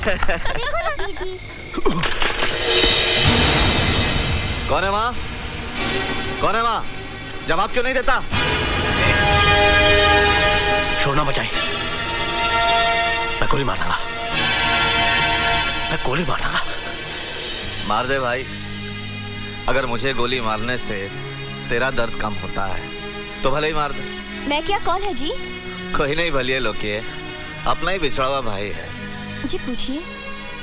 देखो ना बीजी। कौन है माँ? कौन है माँ? जवाब क्यों नहीं देता? शोर ना मचाई, मैं गोली मार दूंगा, मैं गोली मार दूंगा। मार दे भाई। अगर मुझे गोली मारने से तेरा दर्द कम होता है तो भले ही मार दे। मैं क्या, कौन है जी? कोई नहीं भलिए लोग, अपना ही बिछड़ा हुआ भाई है। जी पूछिए,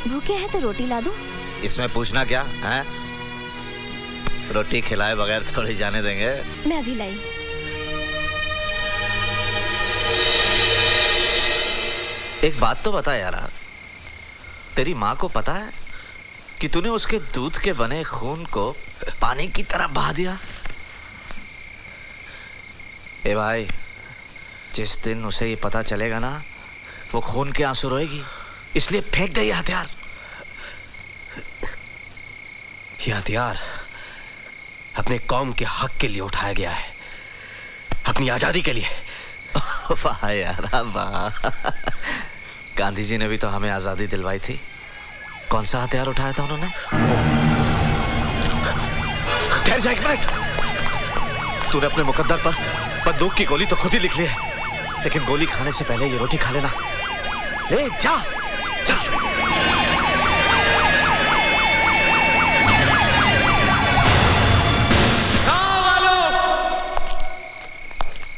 भूखे हैं तो रोटी ला दूं? इसमें पूछना क्या है? रोटी खिलाए बगैर थोड़ी जाने देंगे। मैं अभी लाई। एक बात तो बता यार, तेरी माँ को पता है कि तूने उसके दूध के बने खून को पानी की तरह बहा दिया? ए भाई, जिस दिन उसे ये पता चलेगा ना, वो खून के आंसू रोएगी। इसलिए फेंक दे ये हथियार। ये हथियार अपने कौम के हक के लिए उठाया गया है, अपनी आजादी के लिए। वाह यार वाह, गांधी जी ने भी तो हमें आजादी दिलवाई थी। कौन सा हथियार उठाया था उन्होंने? ठहर जा एक मिनट। तूने अपने मुकद्दर पर बंदूक की गोली तो खुद ही लिख ली है, लेकिन गोली खाने से पहले ये रोटी खा लेना। ले जा जा। गाँव वालों,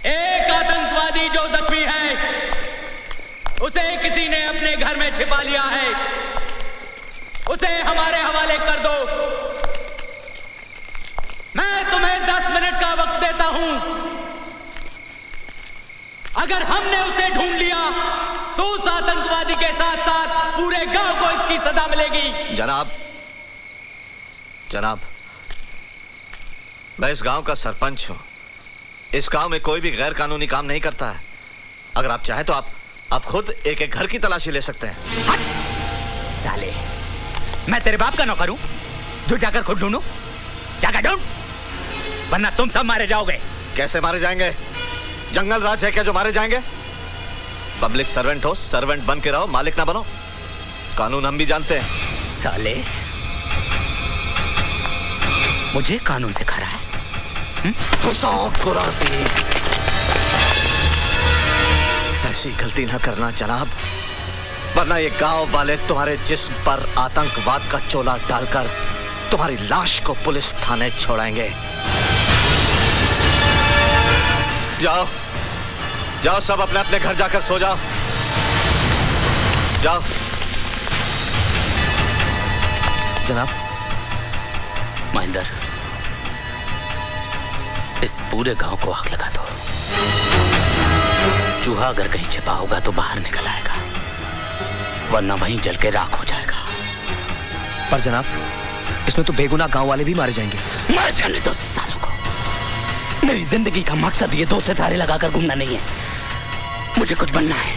एक आतंकवादी जो जख्मी है उसे किसी ने अपने घर में छिपा लिया है, उसे हमारे हवाले कर दो। मैं तुम्हें 10 मिनट का वक्त देता हूं। अगर हमने उसे ढूंढ लिया तो उस आतंकवादी के साथ साथ पूरे गांव को इसकी सजा मिलेगी। जनाब, जनाब, मैं इस गांव का सरपंच हूं। इस गांव में कोई भी गैर कानूनी काम नहीं करता है। अगर आप चाहें तो आप खुद एक एक घर की तलाशी ले सकते हैं। हट! साले, मैं तेरे बाप का नौकर हूं जो जाकर खुद ढूंढूं? जाकर ढूंढ, वरना तुम सब मारे जाओगे। कैसे मारे जाएंगे? जंगल राज है क्या जो मारे जाएंगे? पब्लिक सर्वेंट हो, सर्वेंट बन के रहो, मालिक ना बनो। कानून हम भी जानते हैं। साले, मुझे कानून सिखा रहा है? ऐसी गलती ना करना जनाब, वरना ये गांव वाले तुम्हारे जिस्म पर आतंकवाद का चोला डालकर तुम्हारी लाश को पुलिस थाने छोड़ाएंगे। जाओ जाओ, सब अपने अपने घर जाकर सो जाओ। जाओ। जनाब, महेंद्र, इस पूरे गांव को आग लगा दो। चूहा अगर कहीं छिपा होगा तो बाहर निकल आएगा, वरना वहीं जल के राख हो जाएगा। पर जनाब, इसमें तो बेगुनाह गांव वाले भी मारे जाएंगे। मर जाने दो सालों को। मेरी जिंदगी का मकसद ये 2 सितारे लगाकर घूमना नहीं है। मुझे कुछ बनना है,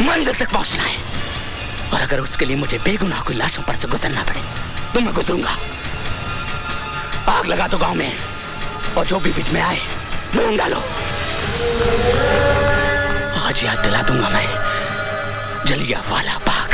मंजिल तक पहुंचना है, और अगर उसके लिए मुझे बेगुनाह की लाशों पर से गुजरना पड़े तो मैं गुजरूंगा। आग लगा दो गांव में, और जो भी बीच में आए ढूंढ डालो। आज याद दिला दूंगा मैं जलियांवाला बाग।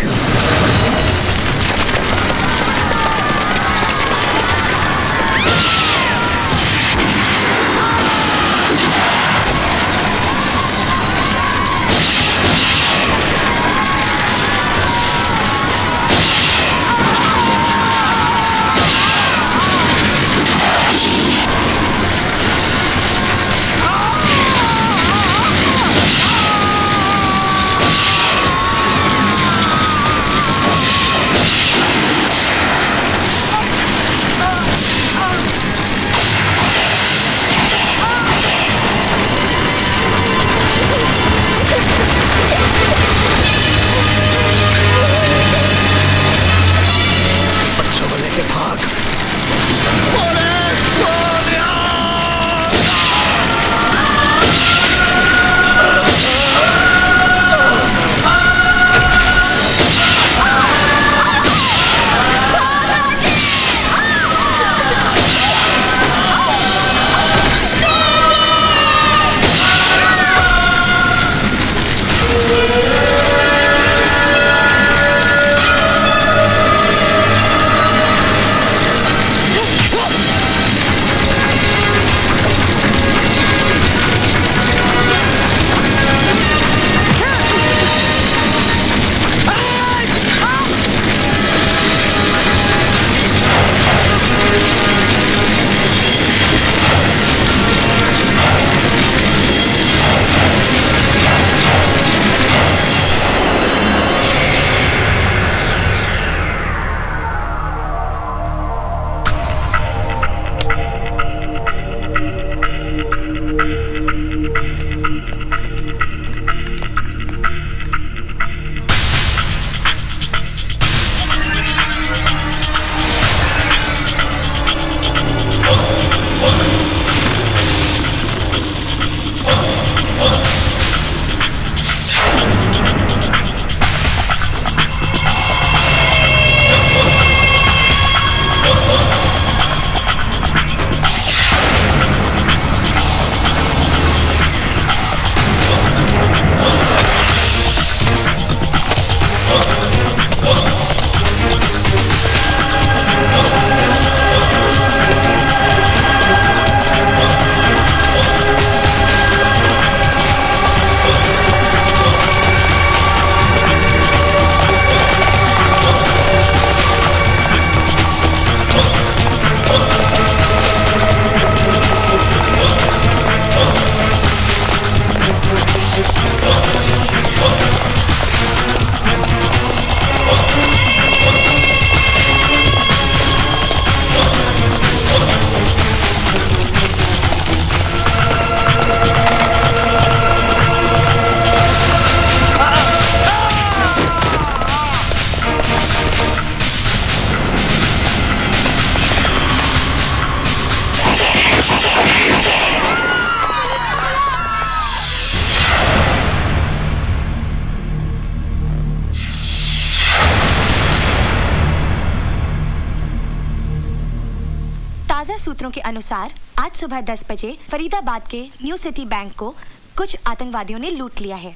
ताज़ा सूत्रों के अनुसार आज सुबह 10 बजे फरीदाबाद के न्यू सिटी बैंक को कुछ आतंकवादियों ने लूट लिया है।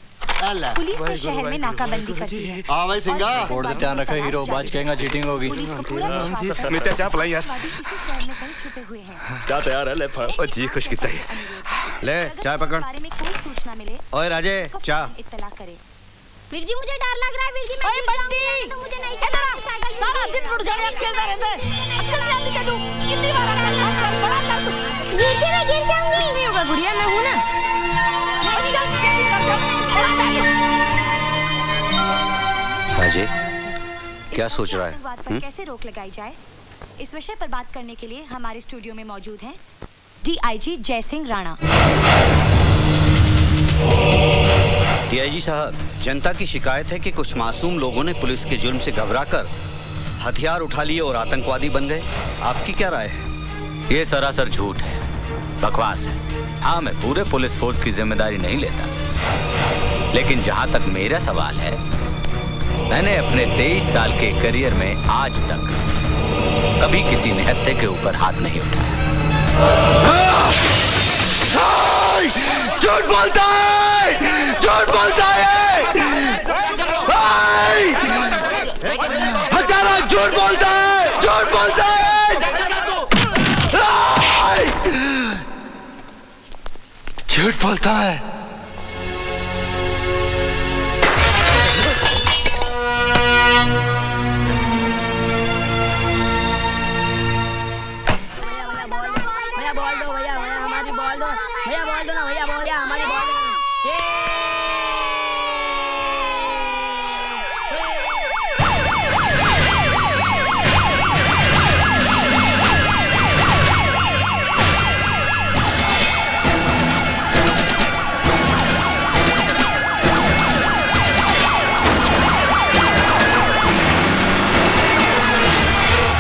पुलिस ने शहर में नाकाबंदी कर दी है। भाई सिंगा बोर्ड पे ध्यान रखा, हीरो बाज कहेगा चीटिंग होगी। पुलिस को पूरा विश्वास है मित्या चाप लाई यार। आतंकवादी इसी शहर में कहीं छुपे हुए हैं। क्या तैयार है ले ओ जी खुश कितना है। ले चाय पकड़। बारे में कोई सूचना मिले ओए राजे तो चा। इत्तला करे। वीर जी मुझे डर लग रहा है। वीर जी मैं गिर जाऊंगी तो मुझे नहीं सारा दिन रुट जाने खेलता रहता है। अक्ल नहीं आती तेनू कितनी बार कर बड़ा कर। वीर जी मैं गिर जाऊंगी। नहीं होगा गुड़िया, मैं हूं ना। राजे क्या सोच रहा है? आतंकवाद पर कैसे रोक लगाई जाए, इस विषय पर बात करने के लिए हमारे स्टूडियो में मौजूद हैं डीआईजी जय सिंह राणा। डीआईजी साहब, जनता की शिकायत है कि कुछ मासूम लोगों ने पुलिस के जुल्म से घबराकर हथियार उठा लिए और आतंकवादी बन गए। आपकी क्या राय है? ये सरासर झूठ है, बकवास है। हाँ, मैं पूरे पुलिस फोर्स की जिम्मेदारी नहीं लेता, लेकिन जहां तक मेरा सवाल है, मैंने अपने 23 साल के करियर में आज तक कभी किसी निहत्थे के ऊपर हाथ नहीं उठाया। झूठ बोलता है, झूठ बोलता है, हत्यारा झूठ बोलता है, झूठ बोलता है। झूठ बोलता है। भैया बॉल दो, भैया हमारी बॉल दो। भैया बॉल दो ना, भैया बॉल, हमारी बॉल दो।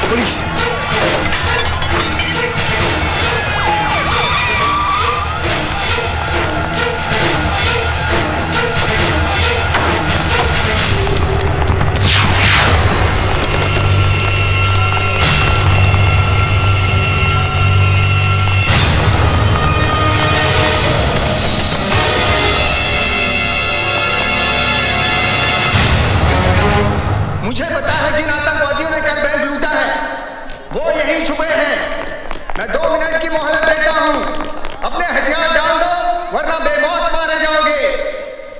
पुलिस मुझे पता है जिन आतंकवादियों ने कल बैंक लूटा है वो यहीं छुपे हैं। मैं 2 मिनट की मोहलत देता हूँ। अपने हथियार डाल दो वरना बेमौत मारे जाओगे।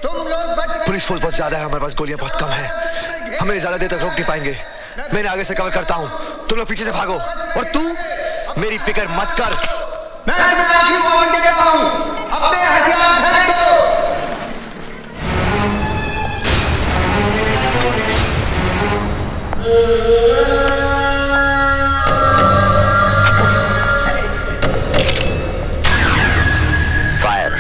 तुम लोग बच रहे। पुलिस फोर्स बहुत ज्यादा है, हमारे पास गोलियां बहुत कम है, हमें ज्यादा देर तक रोक नहीं पाएंगे। मैं इन्हें आगे से कवर करता हूँ, तुम लोग पीछे से भागो। और तू मेरी फिक्र मत कर। मैं आखिरी वार्निंग दे रहा हूँ, अपने हथियार फेंक दो। फायर।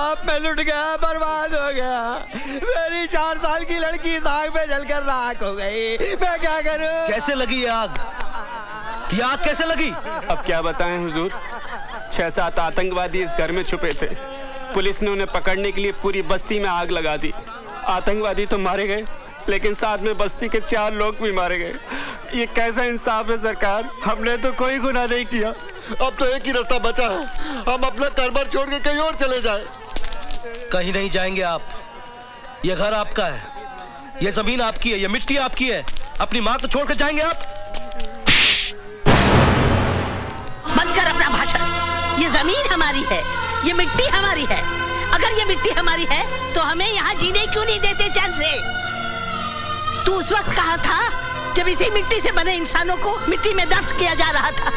साहब मैं लुट गया, बर्बाद हो गया। मेरी 4 साल की लड़की इस आग में जलकर राख हो गई। मैं क्या करूं? कैसे लगी ये आग? ये आग कैसे लगी? अब क्या बताएं हुजूर, 6-7 आतंकवादी इस घर में छुपे थे। पुलिस ने उन्हें पकड़ने के लिए पूरी बस्ती में आग लगा दी। आतंकवादी तो मारे गए, लेकिन साथ में बस्ती के 4 लोग भी मारे गए। ये कैसा इंसाफ है सरकार? हमने तो कोई गुनाह नहीं किया। अब तो एक ही रास्ता बचा है, हम अपना कारोबार छोड़ के कहीं और चले जाएं। कहीं नहीं जाएंगे आप। ये घर आपका है, ये जमीन आपकी है, ये मिट्टी आपकी है। अपनी माँ को छोड़कर जाएंगे आप? बंद कर अपना भाषण। ये जमीन हमारी है, ये मिट्टी हमारी है। अगर ये मिट्टी हमारी है तो हमें यहाँ जीने क्यों नहीं देते चैन से? तू उस वक्त कहाँ था जब इसी मिट्टी से बने इंसानों को मिट्टी में दफन किया जा रहा था?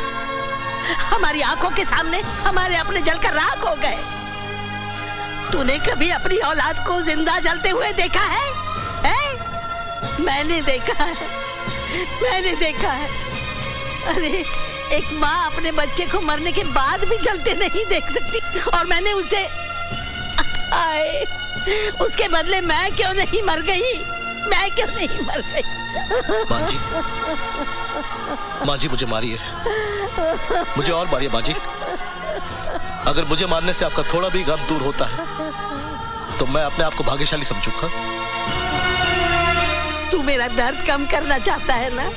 हमारी आंखों के सामने हमारे अपने जलकर राख हो गए। तूने कभी अपनी औलाद को जिंदा जलते हुए देखा है? मैंने देखा है, मैंने देखा है। अरे एक माँ अपने बच्चे को मरने के बाद भी जलते नहीं देख सकती, और मैंने उसे उसके बदले मैं क्यों नहीं मर गई? मैं क्यों नहीं मर गई? माँ जी मुझे मारिए, मुझे और मारिए माँ जी। अगर मुझे मारने से आपका थोड़ा भी गम दूर होता है तो मैं अपने आप को भाग्यशाली समझूंगा। तू मेरा दर्द कम करना चाहता है ना,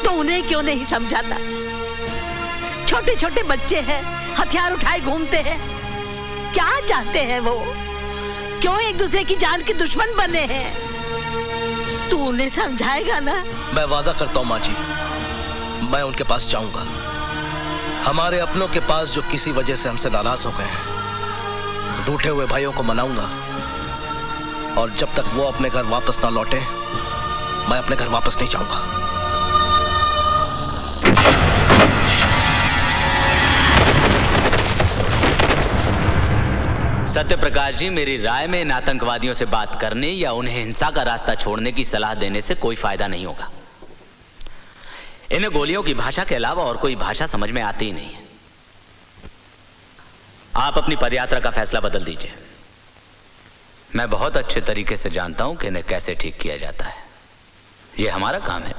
तो उन्हें क्यों नहीं समझाता? छोटे छोटे बच्चे हैं, हथियार उठाए घूमते हैं। क्या चाहते हैं वो? क्यों एक दूसरे की जान के दुश्मन बने हैं? तू उन्हें समझाएगा ना? मैं वादा करता हूँ माँ जी, मैं उनके पास जाऊंगा। हमारे अपनों के पास जो किसी वजह से हमसे नाराज हो गए हैं, रूठे हुए भाइयों को मनाऊंगा। और जब तक वो अपने घर वापस ना लौटे, मैं अपने घर वापस नहीं जाऊंगा। सत्य प्रकाश जी, मेरी राय में इन आतंकवादियों से बात करने या उन्हें हिंसा का रास्ता छोड़ने की सलाह देने से कोई फायदा नहीं होगा। इन्हें गोलियों की भाषा के अलावा और कोई भाषा समझ में आती ही नहीं है। आप अपनी पदयात्रा का फैसला बदल दीजिए। मैं बहुत अच्छे तरीके से जानता हूं कि इन्हें कैसे ठीक किया जाता है। यह हमारा काम है,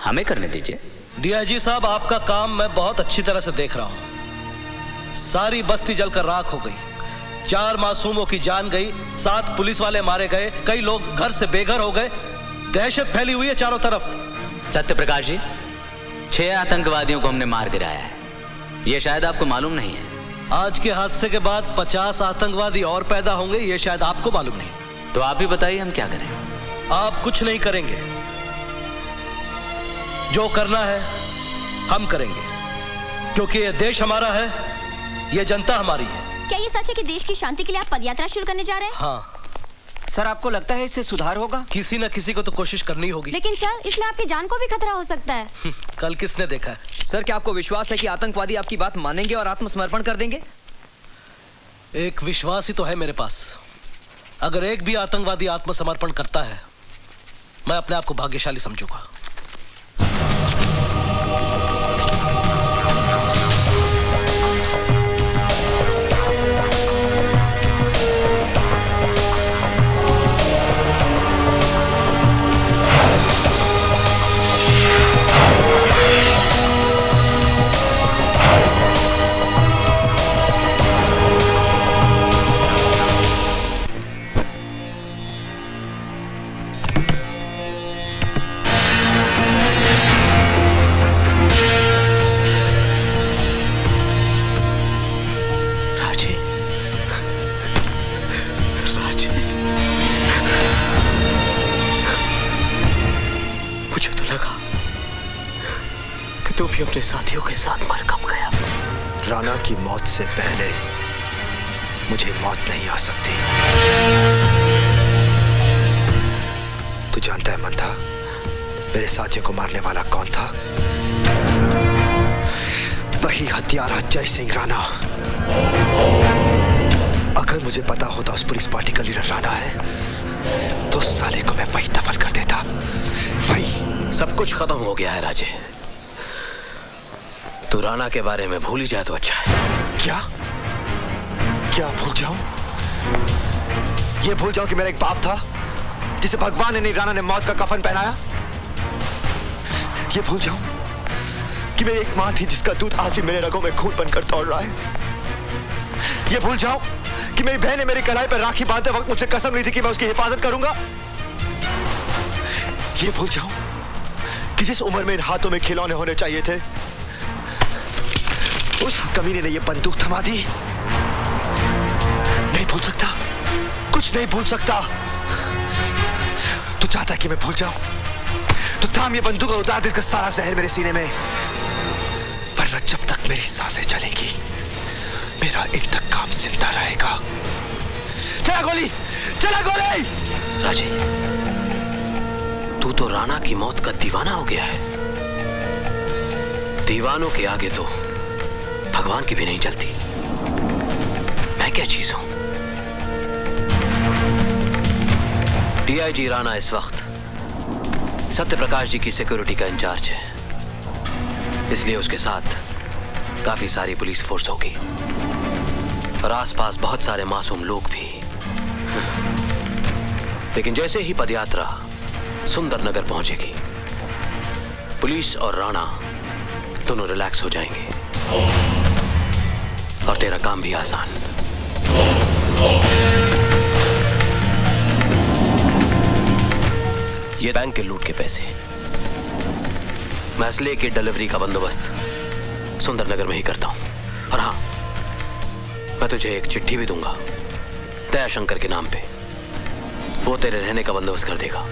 हमें करने दीजिए। डीआईजी साहब, आपका काम मैं बहुत अच्छी तरह से देख रहा हूं। सारी बस्ती जलकर राख हो गई, 4 मासूमों की जान गई, 7 पुलिस वाले मारे गए, कई लोग घर से बेघर हो गए, दहशत फैली हुई है चारों तरफ। सत्य प्रकाश जी, 6 आतंकवादियों को हमने मार गिराया है, यह शायद आपको मालूम नहीं है। आज के हादसे के बाद 50 आतंकवादी और पैदा होंगे, यह शायद आपको मालूम नहीं। तो आप ही बताइए हम क्या करें? आप कुछ नहीं करेंगे, जो करना है हम करेंगे, क्योंकि ये देश हमारा है, ये जनता हमारी है। क्या ये सच है कि देश की शांति के लिए आप पदयात्रा शुरू करने जा रहे हैं? हाँ सर, आपको लगता है इससे सुधार होगा? किसी न किसी को तो कोशिश करनी होगी। लेकिन सर, इसमें आपकी जान को भी खतरा हो सकता है। कल किसने देखा है? सर, क्या आपको विश्वास है कि आतंकवादी आपकी बात मानेंगे और आत्मसमर्पण कर देंगे? एक विश्वास ही तो है मेरे पास। अगर एक भी आतंकवादी आत्मसमर्पण करता है, मैं अपने आप को भाग्यशाली समझूंगा। तू भी अपने साथियों के साथ मर कब गया? राणा की मौत से पहले मुझे मौत नहीं आ सकती। तू जानता है मंथा, मेरे साथियों को मारने वाला कौन था? वही हत्यारा जय सिंह राणा। अगर मुझे पता होता उस पुलिस पार्टी का लीडर राणा है, तो साले को मैं वही दफन कर देता। वही। सब कुछ खत्म हो गया है राजे। तू राणा के बारे में भूल ही जाए तो अच्छा है। क्या भूल जाऊं? ये भूल जाऊं कि मेरा एक बाप था जिसे भगवान ने नहीं, राणा ने मौत का कफन पहनाया। ये भूल जाऊं कि मेरी एक मां थी जिसका दूध आज भी मेरे रगों में खून बनकर दौड़ रहा है। ये भूल जाऊं कि मेरी बहन ने मेरी कलाई पर राखी बांधते वक्त मुझसे कसम ली थी कि मैं उसकी हिफाजत करूंगा। ये भूल जाऊं कि जिस उम्र में इन हाथों में खिलौने होने चाहिए थे, उस कमीने ने ये बंदूक थमा दी। नहीं भूल सकता, कुछ नहीं भूल सकता। तू चाहता कि मैं भूल जाऊं तो थाम ये बंदूक और उतार दे इसका सारा जहर मेरे सीने में, वरना जब तक मेरी सांसें चलेंगी मेरा इंतकाम जिंदा रहेगा। चला गोली, चला गोली। राजे, तू तो राणा की मौत का दीवाना हो गया है। दीवानों के आगे तो भगवान की भी नहीं चलती। मैं क्या चीज हूं? डीआईजी राणा इस वक्त सत्यप्रकाश जी की सिक्योरिटी का इंचार्ज है, इसलिए उसके साथ काफी सारी पुलिस फोर्स होगी और आसपास बहुत सारे मासूम लोग भी। लेकिन जैसे ही पदयात्रा सुंदर नगर पहुंचेगी, पुलिस और राणा दोनों रिलैक्स हो जाएंगे और तेरा काम भी आसान। ये बैंक के लूट के पैसे, मैं असले की डिलीवरी का बंदोबस्त सुंदरनगर में ही करता हूं। और हाँ, मैं तुझे एक चिट्ठी भी दूंगा दयाशंकर के नाम पे। वो तेरे रहने का बंदोबस्त कर देगा।